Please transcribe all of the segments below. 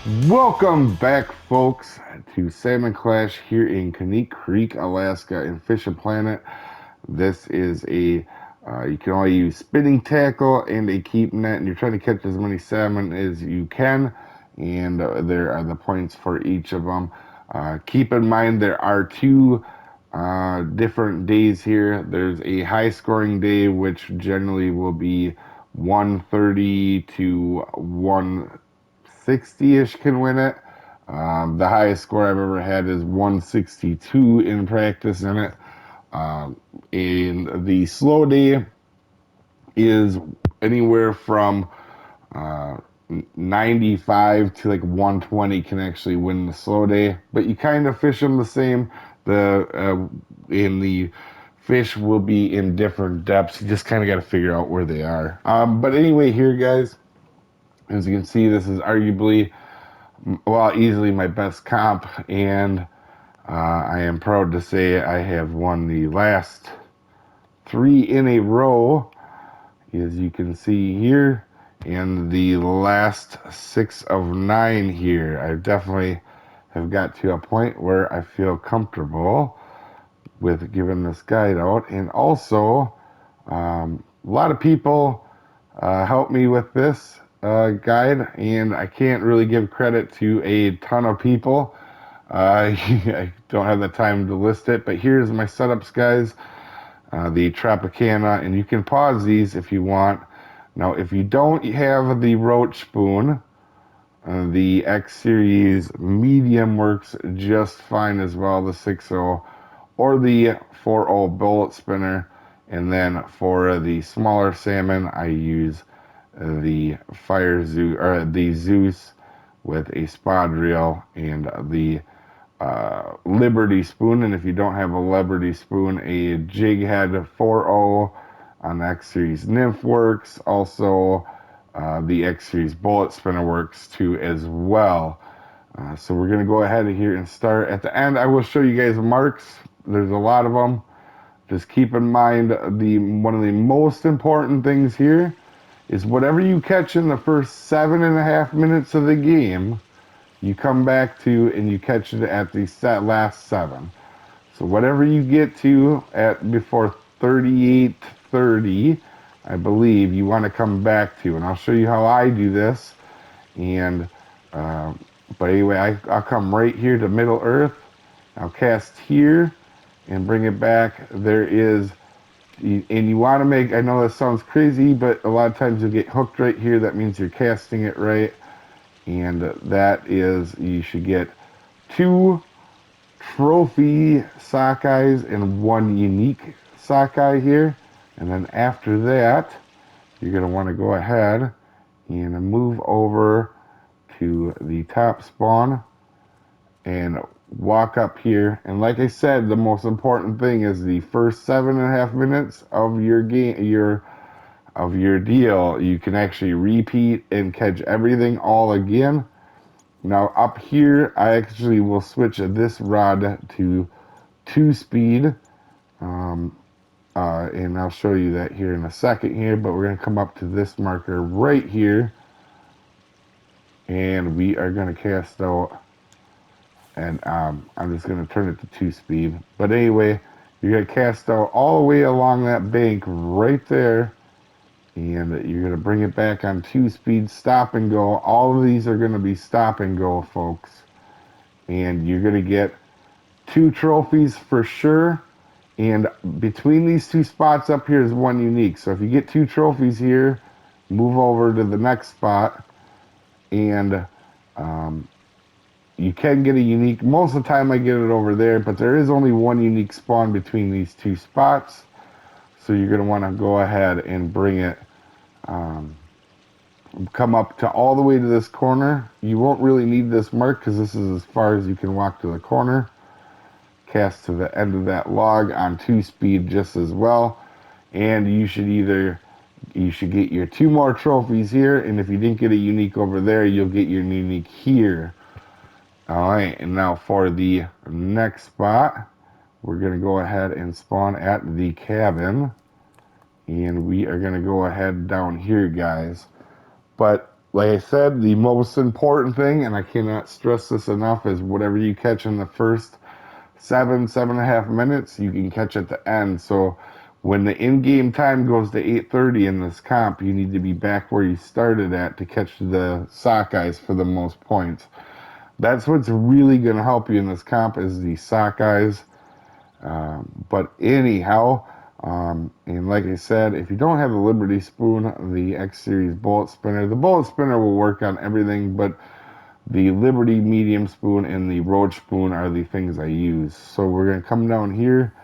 Welcome back, folks, to Salmon Clash here in Conneaut Creek, Alaska, in Fisher Planet. This is you can only use spinning tackle and a keep net, and you're trying to catch as many salmon as you can, and there are the points for each of them. Keep in mind there are two different days here. There's a high scoring day, which generally will be 130 to 160-ish can win it. The highest score I've ever had is 162 in practice in it. And the slow day is anywhere from uh, 95 to like 120 can actually win the slow day, but you kind of fish them the same. In the fish will be in different depths. You just kind of got to figure out where they are. But anyway, here, guys, as you can see, this is arguably, well, easily my best comp, and I am proud to say I have won the last three in a row, as you can see here, and the last 6 of 9 here. I definitely have got to a point where I feel comfortable with giving this guide out, and also a lot of people helped me with this guide, and I can't really give credit to a ton of people. I don't have the time to list it, but here's my setups, guys. The Tropicana, and you can pause these if you want. Now, if you don't have the Roach spoon, the X Series medium works just fine as well, the 6.0, or the 4.0 bullet spinner. And then for the smaller salmon, I use the the Zeus with a spot reel and the Liberty spoon. And if you don't have a Liberty spoon, a jig head 4.0 on X Series Nymph works. Also, the X Series bullet spinner works too as well. So we're going to go ahead here and start. At the end, I will show you guys marks. There's a lot of them. Just keep in mind one of the most important things here is whatever you catch in the first 7.5 minutes of the game, you come back to and you catch it at the last 7. So whatever you get to at before 38:30, I believe you want to come back to, and I'll show you how I do this. And but anyway, I'll come right here to Middle Earth. I'll cast here and bring it back. There is, and you want to make, I know that sounds crazy, but a lot of times you'll get hooked right here. That means you're casting it right. And that is, you should get 2 trophy sockeyes and 1 unique sockeye here. And then after that, you're going to want to go ahead and move over to the top spawn and walk up here. And like I said, the most important thing is the first 7.5 minutes of your game, your deal, you can actually repeat and catch everything all again. Now up here, I actually will switch this rod to 2-speed, and I'll show you that here in a second here, but we're going to come up to this marker right here, and we are going to cast out, and I'm just going to turn it to 2-speed. But anyway, you're going to cast out all the way along that bank right there, and you're going to bring it back on 2-speed, stop and go. All of these are going to be stop and go, folks. And you're going to get 2 trophies for sure. And between these 2 spots up here is 1 unique. So if you get 2 trophies here, move over to the next spot. And you can get a unique. Most of the time I get it over there, but there is only 1 unique spawn between these 2 spots. So you're going to want to go ahead and bring it, come up to all the way to this corner. You won't really need this mark because this is as far as you can walk to the corner. Cast to the end of that log on 2-speed just as well. And you should get your 2 more trophies here. And if you didn't get a unique over there, you'll get your unique here. All right, and now for the next spot, we're going to go ahead and spawn at the cabin. And we are going to go ahead down here, guys. But like I said, the most important thing, and I cannot stress this enough, is whatever you catch in the first 7.5 minutes, you can catch at the end. So when the in-game time goes to 8:30 in this comp, you need to be back where you started at to catch the sockeyes for the most points. That's what's really going to help you in this comp is the sockeyes. But anyhow, and like I said, if you don't have the Liberty Spoon, the X Series bullet spinner, the bullet spinner will work on everything, but the Liberty Medium Spoon and the Roach Spoon are the things I use. So we're going to come down here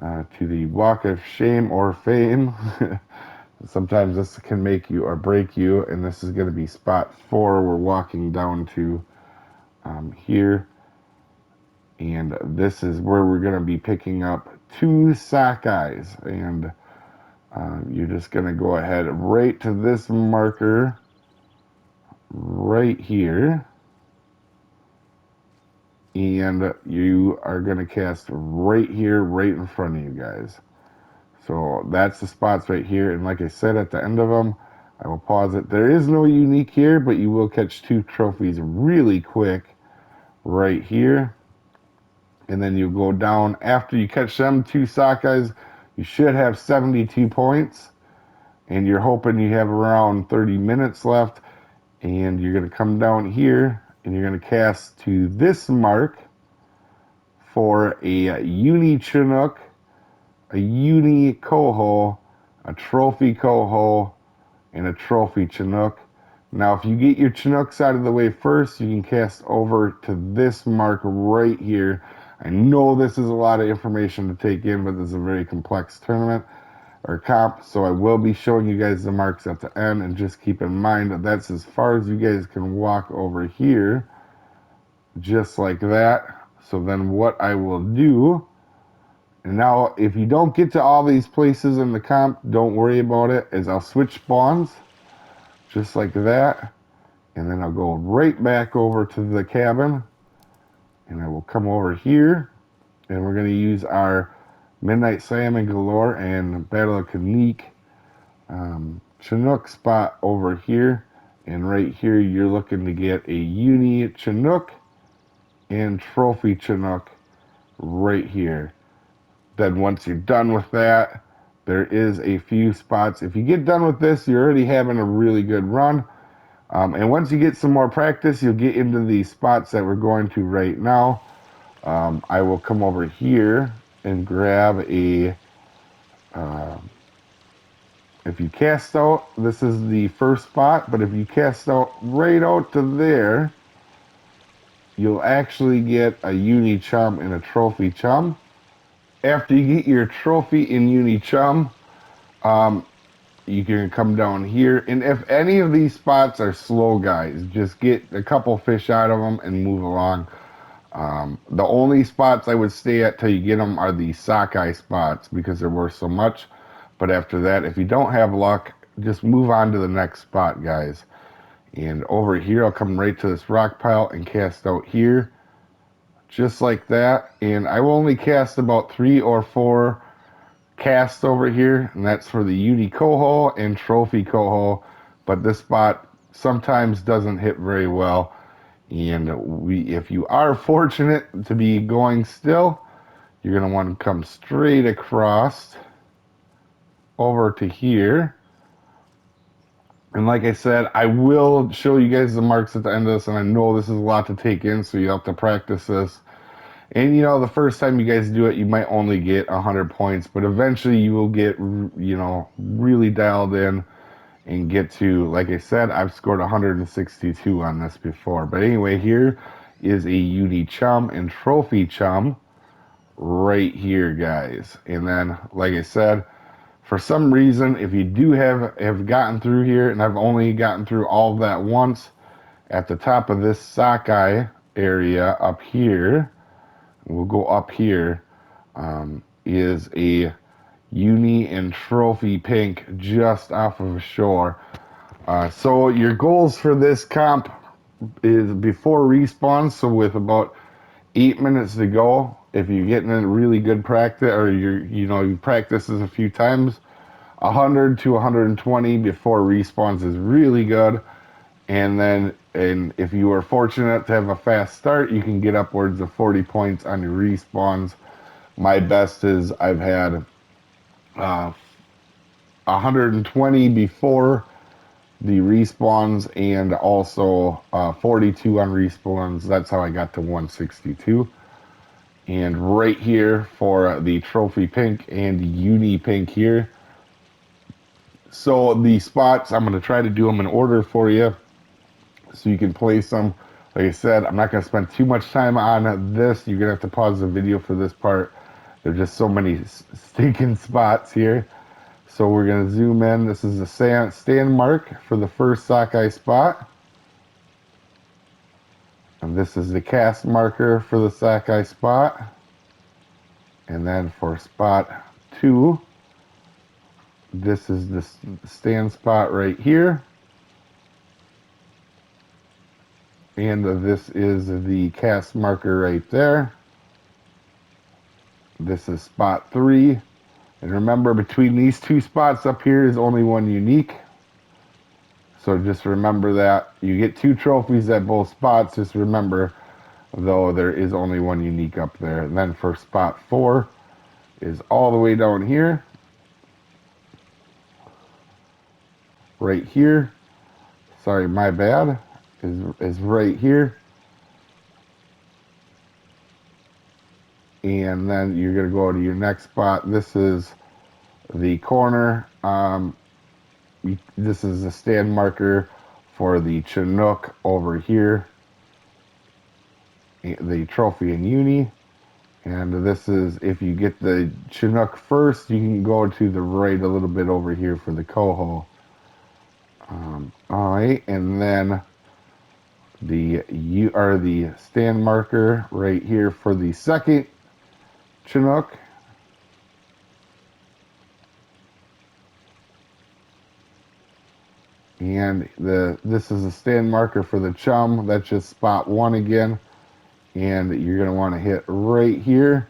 to the Walk of Shame or Fame. Sometimes this can make you or break you, and this is going to be spot 4. We're walking down to here, and this is where we're going to be picking up 2 sockeyes, and you're just going to go ahead right to this marker right here, and you are going to cast right here, right in front of you guys. So that's the spots right here, and like I said, at the end of them, I will pause it. There is no unique here, but you will catch 2 trophies really quick right here. And then you go down. After you catch them 2 sockeyes, you should have 72 points. And you're hoping you have around 30 minutes left. And you're going to come down here, and you're going to cast to this mark for a uni Chinook, a uni coho, a trophy coho, and a trophy Chinook. Now, if you get your Chinooks out of the way first, you can cast over to this mark right here. I know this is a lot of information to take in, but this is a very complex tournament or comp, so I will be showing you guys the marks at the end, and just keep in mind that that's as far as you guys can walk over here, just like that. So then what I will do, and now if you don't get to all these places in the comp, don't worry about it, is I'll switch spawns, just like that, and then I'll go right back over to the cabin, and I will come over here, and we're going to use our Midnight Salmon Galore and Battle of Chinook Chinook spot over here, and right here you're looking to get a uni Chinook and trophy Chinook right here. Then once you're done with that, there is a few spots. If you get done with this, you're already having a really good run. And once you get some more practice, you'll get into the spots that we're going to right now. I will come over here and grab a, if you cast out, this is the first spot, but if you cast out right out to there, you'll actually get a uni Chum and a trophy Chum. After you get your trophy in uni Chum, you can come down here, and if any of these spots are slow, guys, just get a couple fish out of them and move along. The only spots I would stay at till you get them are the sockeye spots because they're worth so much. But after that, if you don't have luck, just move on to the next spot, guys. And over here, I'll come right to this rock pile and cast out here, just like that. And I will only cast about 3 or 4 casts over here, and that's for the uni coho and trophy coho. But this spot sometimes doesn't hit very well. And if you are fortunate to be going still, you're going to want to come straight across over to here. And like I said, I will show you guys the marks at the end of this, and I know this is a lot to take in, so you have to practice this. And, you know, the first time you guys do it, you might only get 100 points, but eventually you will get, you know, really dialed in and get to, like I said, I've scored 162 on this before. But anyway, here is a uni Chum and trophy Chum right here, guys. And then, like I said, for some reason, if you do have gotten through here, and I've only gotten through all of that once, at the top of this sockeye area up here, we'll go up here, is a uni and trophy pink just off of shore. So your goals for this comp is before respawn, so with about 8 minutes to go, if you're getting in really good practice, or you practice this a few times, 100 to 120 before respawns is really good. And if you are fortunate to have a fast start, you can get upwards of 40 points on your respawns. My best is I've had 120 before the respawns and also 42 on respawns. That's how I got to 162. And right here for the trophy pink and uni pink here. So the spots, I'm going to try to do them in order for you so you can place them. Like I said, I'm not going to spend too much time on this. You're going to have to pause the video for this part. There's just so many stinking spots here. So we're going to zoom in. This is the stand mark for the first sockeye spot. And this is the cast marker for the sockeye spot. And then for spot 2, this is the stand spot right here. And this is the cast marker right there. This is spot 3. And remember, between these two spots up here is only one unique. So just remember that. You get 2 trophies at both spots. Just remember, though, there is only one unique up there. And then for spot 4 is all the way down here. Right here. Sorry, my bad. Is right here. And then you're going to go to your next spot. This is the corner. This is the stand marker for the Chinook over here, the trophy in uni. And this is, if you get the Chinook first, you can go to the right a little bit over here for the coho. All right, and then the stand marker right here for the second Chinook. And this is a stand marker for the Chum. That's just spot 1 again. And you're going to want to hit right here.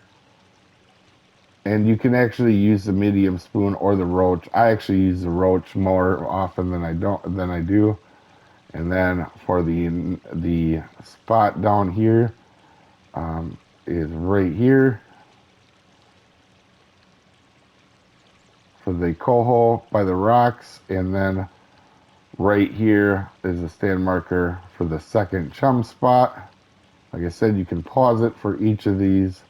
And you can actually use the medium spoon or the roach. I actually use the roach more often than I do. And then for the spot down here is right here for the coho by the rocks. And then right here is a stand marker for the second Chum spot. Like I said, you can pause it for each of these.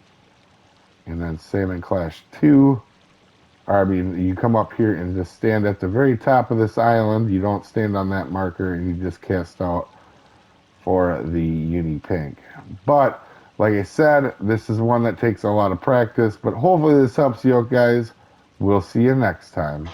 And then Salmon Clash 2. I mean, you come up here and just stand at the very top of this island. You don't stand on that marker, and you just cast out for the uni pink. But, like I said, this is one that takes a lot of practice. But hopefully this helps you out, guys. We'll see you next time.